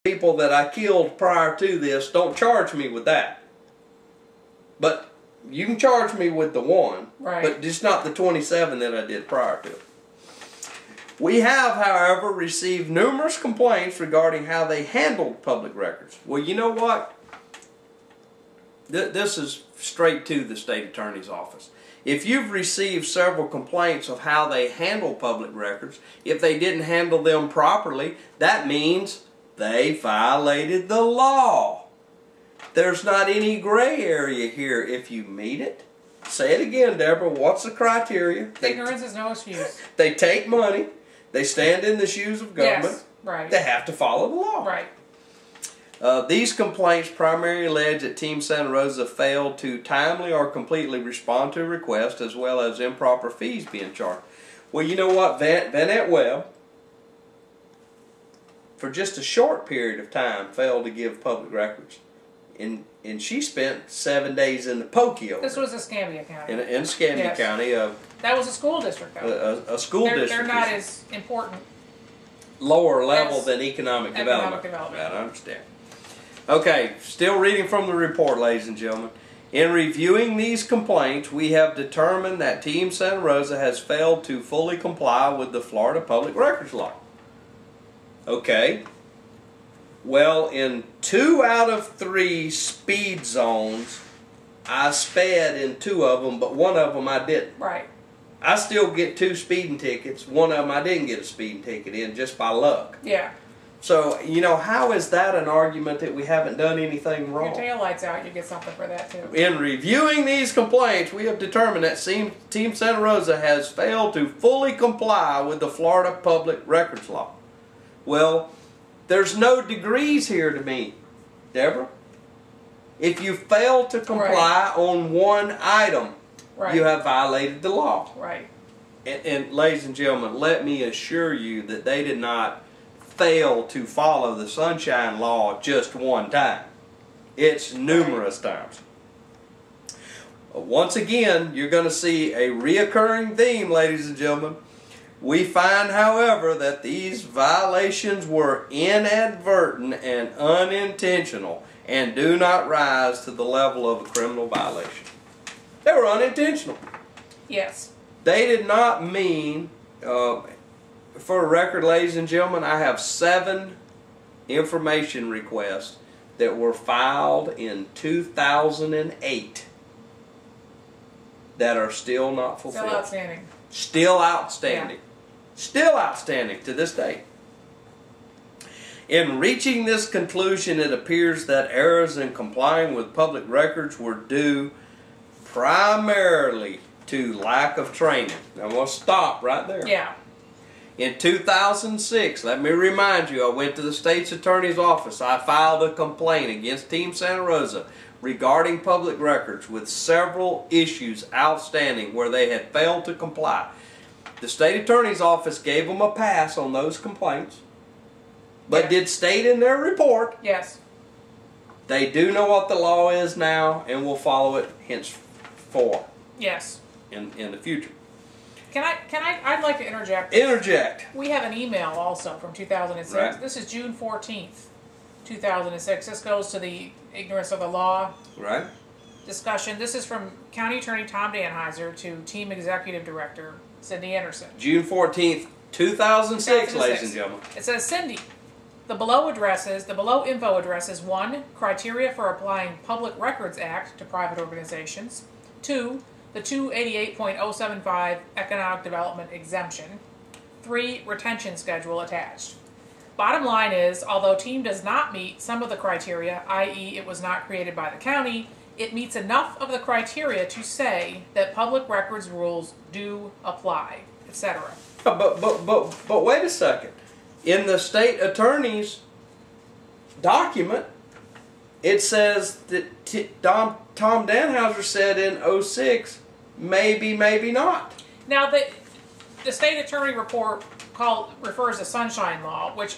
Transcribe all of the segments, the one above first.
people that I killed prior to this, don't charge me with that. But you can charge me with the one, right, but just not the 27 that I did prior to. We have, however, received numerous complaints regarding how they handled public records. Well, you know what? This is straight to the state attorney's office. If you've received several complaints of how they handle public records, if they didn't handle them properly, that means they violated the law. There's not any gray area here if you meet it. Say it again, Deborah. What's the criteria? Ignorance is no excuse. They take money. They stand in the shoes of government. Yes, right. They have to follow the law. Right. These complaints primarily allege that Team Santa Rosa failed to timely or completely respond to requests, as well as improper fees being charged. Well, you know what? Vanette Webb, for just a short period of time, failed to give public records. And she spent 7 days in the pokey over This was Escambia County. in Escambia Yes. County. That was a school district, though. A school district. They're not as important. Lower level As than economic economic development. development. I understand. Okay, still reading from the report, ladies and gentlemen. In reviewing these complaints, we have determined that Team Santa Rosa has failed to fully comply with the Florida Public Records Law. Okay. Well, in 2 out of 3 speed zones, I sped in 2 of them, but 1 of them I didn't. Right. I still get 2 speeding tickets. 1 of them I didn't get a speeding ticket in, just by luck. Yeah. So, you know, how is that an argument that we haven't done anything wrong? Your tail lights out, you get something for that, too. In reviewing these complaints, we have determined that Team Santa Rosa has failed to fully comply with the Florida Public Records Law. Well, there's no degrees here to me, Deborah. If you fail to comply on one item, you have violated the law. Right. And ladies and gentlemen, let me assure you that they did not fail to follow the Sunshine Law just one time. It's numerous times. Once again, you're going to see a reoccurring theme, ladies and gentlemen. We find, however, that these violations were inadvertent and unintentional and do not rise to the level of a criminal violation. They were unintentional. Yes. They did not mean, for a record, ladies and gentlemen, I have 7 information requests that were filed in 2008 that are still not fulfilled. Still outstanding. Still outstanding. Yeah. Still outstanding to this day. In reaching this conclusion, it appears that errors in complying with public records were due primarily to lack of training. Now, I'm going to stop right there. Yeah. In 2006, let me remind you, I went to the state's attorney's office. I filed a complaint against Team Santa Rosa regarding public records with several issues outstanding where they had failed to comply. The state attorney's office gave them a pass on those complaints, but did state in their report, yes, they do know what the law is now and will follow it henceforth. Yes. In the future. I'd like to interject. Interject. We have an email also from 2006. Right. This is June 14th, 2006. This goes to the ignorance of the law Right. discussion. This is from County Attorney Tom Danheiser to Team Executive Director Cindy Anderson. June 14th, 2006, ladies and gentlemen. It says, Cindy, the below info addresses 1, criteria for applying Public Records Act to private organizations. 2, the 288.075 economic development exemption. 3, retention schedule attached. Bottom line is, although Team does not meet some of the criteria, i.e. it was not created by the county, it meets enough of the criteria to say that public records rules do apply, etc. But wait a second. In the state attorney's document, it says that Tom Danheiser said in 2006, maybe, maybe not. Now, the state attorney report refers to Sunshine Law, which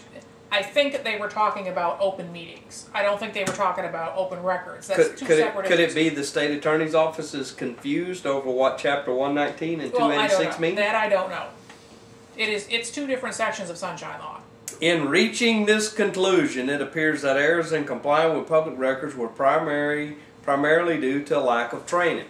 I think they were talking about open meetings. I don't think they were talking about open records. That's two separate Could issues. it be the state attorney's office is confused over what Chapter 119 and Well, 286 mean? That I don't know. It's 2 different sections of Sunshine Law. In reaching this conclusion, it appears that errors in complying with public records were primarily due to lack of training.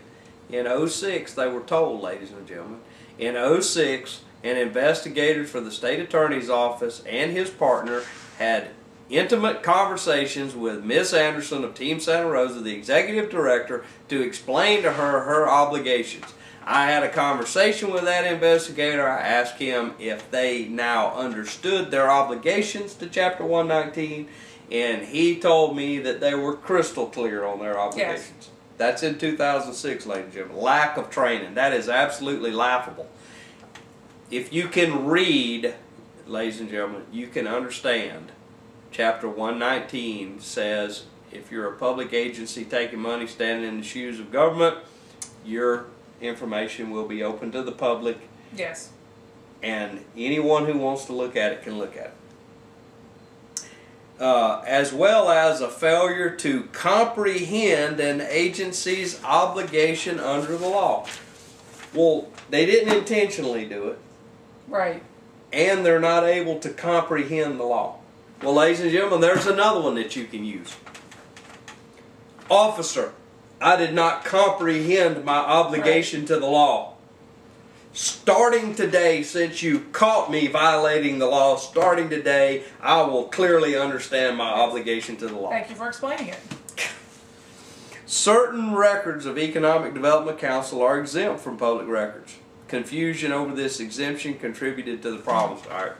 In '06, they were told, ladies and gentlemen, in '06, an investigator for the state attorney's office and his partner had intimate conversations with Miss Anderson of Team Santa Rosa, the executive director, to explain to her her obligations. I had a conversation with that investigator. I asked him if they now understood their obligations to Chapter 119, and he told me that they were crystal clear on their obligations. Yes. That's in 2006, ladies and gentlemen. Lack of training. That is absolutely laughable. If you can read, ladies and gentlemen, you can understand. Chapter 119 says if you're a public agency taking money, standing in the shoes of government, your information will be open to the public. Yes. And anyone who wants to look at it can look at it. As well as a failure to comprehend an agency's obligation under the law. Well, they didn't intentionally do it. Right. And they're not able to comprehend the law. Well, ladies and gentlemen, there's another one that you can use. Officer, I did not comprehend my obligation to the law. Starting today, since you caught me violating the law, starting today, I will clearly understand my obligation to the law. Thank you for explaining it. Certain records of Economic Development Council are exempt from public records. Confusion over this exemption contributed to the problems. All right.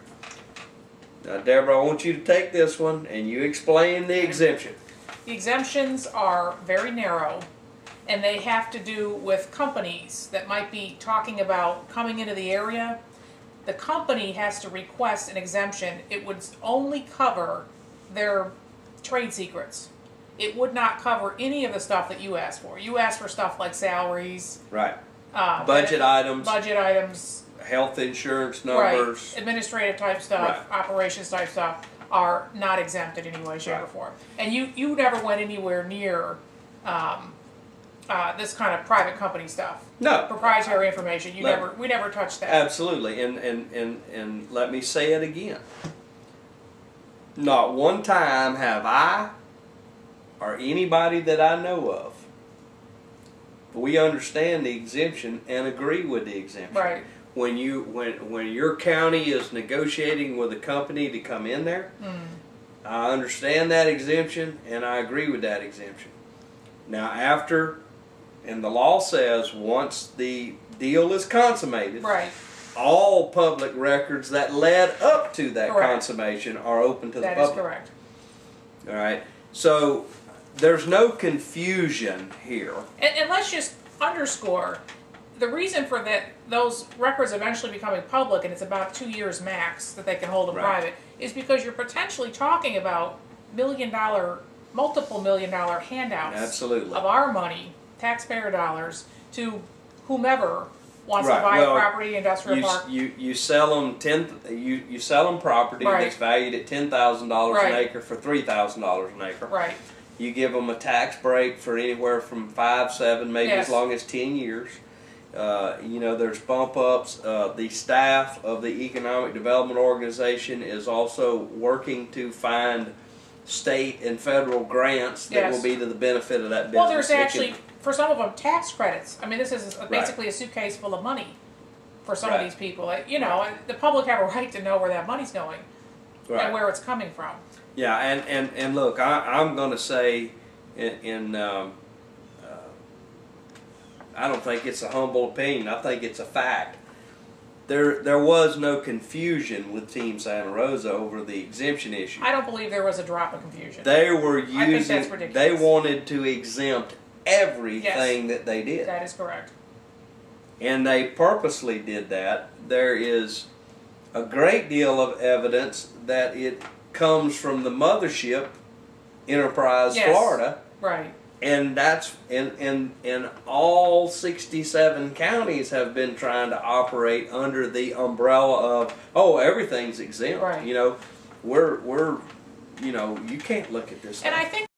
Now, Deborah, I want you to take this one and you explain the exemption. The exemptions are very narrow, and they have to do with companies that might be talking about coming into the area. The company has to request an exemption. It would only cover their trade secrets. It would not cover any of the stuff that you asked for. You asked for stuff like salaries. Right. Budget items. Budget items. Health insurance numbers. Right. Administrative type stuff, right. Operations type stuff are not exempt in any way, shape, right. or form. And you never went anywhere near this kind of private company stuff. No. Proprietary information. We never touched that. Absolutely. And let me say it again. Not one time have I or anybody that I know of, we understand the exemption and agree with the exemption. Right. When your county is negotiating with a company to come in there, I understand that exemption and I agree with that exemption. Now and the law says once the deal is consummated, right. all public records that led up to that correct. Consummation are open to the public. That is correct. All right. So there's no confusion here. And let's just underscore the reason for those records eventually becoming public, and it's about 2 years max that they can hold them right. private, is because you're potentially talking about multiple million dollar handouts Absolutely. Of our money, taxpayer dollars, to whomever wants right. to buy well, a property, industrial park. You sell them you sell them property right. that's valued at $10,000 right. an acre for $3,000 an acre. Right. You give them a tax break for anywhere from 5, 7, maybe yes. as long as 10 years. There's bump ups. The staff of the Economic Development Organization is also working to find state and federal grants that yes. will be to the benefit of that business. Well, there's actually, for some of them, tax credits. I mean, this is basically right. a suitcase full of money for some right. of these people. The public have a right to know where that money's going right. and where it's coming from. Yeah, and look, I'm going to say I don't think it's a humble opinion. I think it's a fact. There was no confusion with Team Santa Rosa over the exemption issue. I don't believe there was a drop of confusion. They were using. I think that's ridiculous. They wanted to exempt everything yes. that they did. That is correct. And they purposely did that. There is a great deal of evidence that it comes from the mothership, Enterprise, yes. Florida. Right. And that's in all 67 counties have been trying to operate under the umbrella of everything's exempt. Right. You can't look at this. And thing. I think